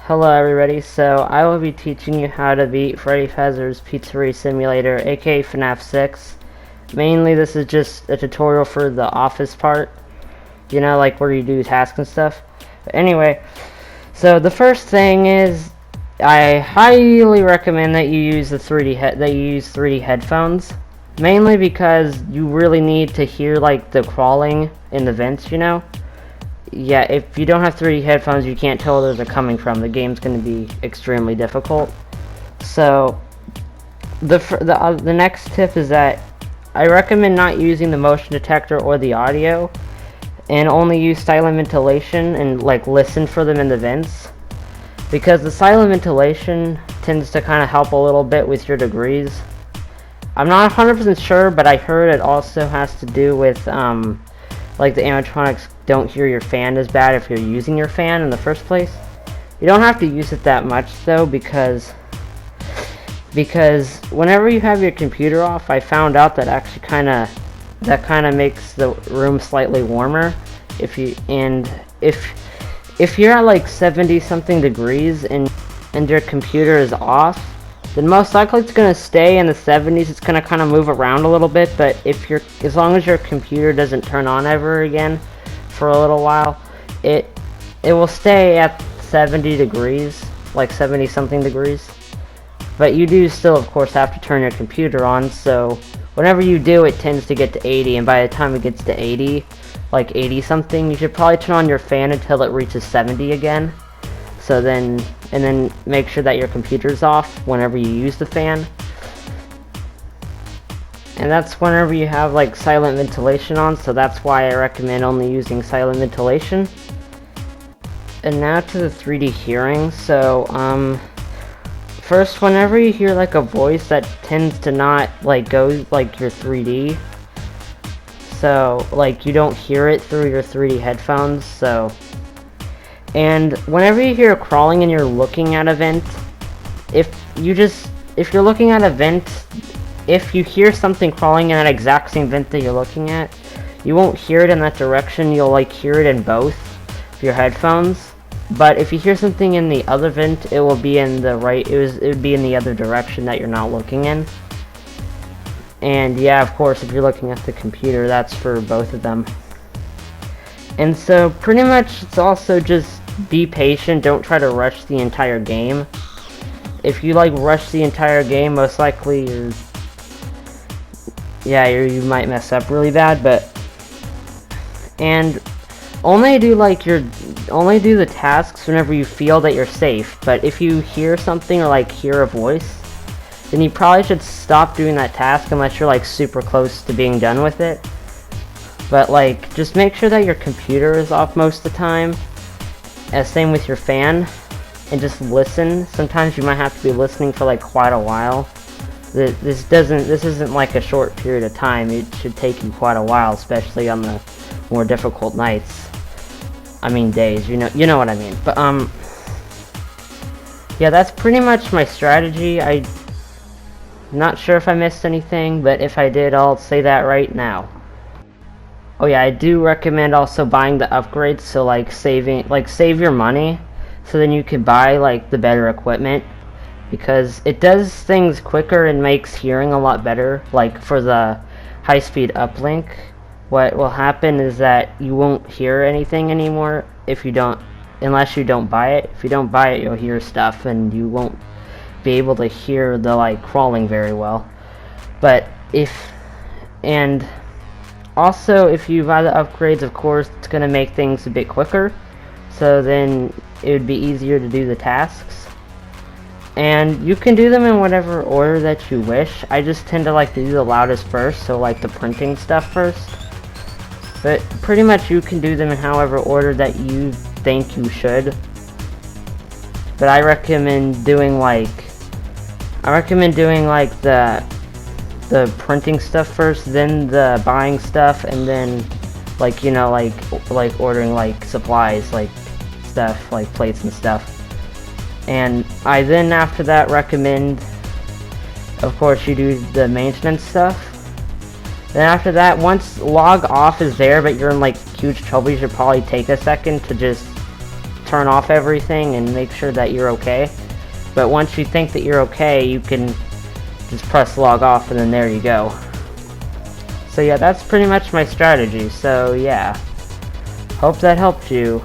Hello everybody, so I will be teaching you how to beat Freddy Fazbear's Pizzeria Simulator, aka Fnaf 6. Mainly this is just a tutorial for the office part, you know, like where you do tasks and stuff. But anyway, so the first thing is, I highly recommend that you use the 3D headphones, mainly because you really need to hear like the crawling in the vents, you know. Yeah, if you don't have 3D headphones, you can't tell where they're coming from. The game's going to be extremely difficult. So, the next tip is that I recommend not using the motion detector or the audio, and only use silent ventilation and like listen for them in the vents, because the silent ventilation tends to kind of help a little bit with your degrees. I'm not 100% sure, but I heard it also has to do with like the animatronics don't hear your fan as bad if you're using your fan in the first place. You don't have to use it that much though, because whenever you have your computer off, I found out that actually kind of makes the room slightly warmer. If you're at like 70 something degrees and your computer is off, then most likely it's going to stay in the 70s. It's going to kind of move around a little bit, but as long as your computer doesn't turn on ever again for a little while, it will stay at 70 degrees, like 70 something degrees. But you do still, of course, have to turn your computer on, so whenever you do, it tends to get to 80, and by the time it gets to 80, like 80 something, you should probably turn on your fan until it reaches 70 again. So then make sure that your computer's off whenever you use the fan. And that's whenever you have like silent ventilation on, so that's why I recommend only using silent ventilation. And now to the 3D hearing. So first, whenever you hear like a voice that tends to not like go like your 3D, so like you don't hear it through your 3D headphones, and whenever you hear crawling and you're looking at a vent, if you're looking at a vent, if you hear something crawling in that exact same vent that you're looking at, you won't hear it in that direction. You'll like hear it in both of your headphones. But if you hear something in the other vent, it will be in the right. It would be in the other direction that you're not looking in. And yeah, of course, if you're looking at the computer, that's for both of them. And so pretty much it's also just be patient. Don't try to rush the entire game. If you like rush the entire game, most likely you might mess up really bad. And only do the tasks whenever you feel that you're safe. But if you hear something or like hear a voice, then you probably should stop doing that task unless you're like super close to being done with it. But like, just make sure that your computer is off most of the time. Same with your fan, and just listen. Sometimes you might have to be listening for like quite a while. This isn't like a short period of time. It should take you quite a while, especially on the more difficult nights. I mean days. You know what I mean. But yeah, that's pretty much my strategy. I'm not sure if I missed anything, but if I did, I'll say that right now. Oh yeah, I do recommend also buying the upgrades, so like save your money, so then you can buy like the better equipment, because it does things quicker and makes hearing a lot better. Like for the high-speed uplink, what will happen is that you won't hear anything anymore unless you don't buy it. If you don't buy it, you'll hear stuff and you won't be able to hear the like crawling very well. Also, if you buy the upgrades, of course, it's going to make things a bit quicker, so then it would be easier to do the tasks. And you can do them in whatever order that you wish. I just tend to like to do the loudest first, so like the printing stuff first. But pretty much you can do them in however order that you think you should. But I recommend doing like the printing stuff first, then the buying stuff, and then like like ordering like supplies, like stuff like plates and stuff. And I then after that recommend, of course, you do the maintenance stuff. Then after that, once log off is there but you're in like huge trouble, you should probably take a second to just turn off everything and make sure that you're okay. But once you think that you're okay, you can just press log off, and then there you go. So yeah, that's pretty much my strategy. So yeah, hope that helped you.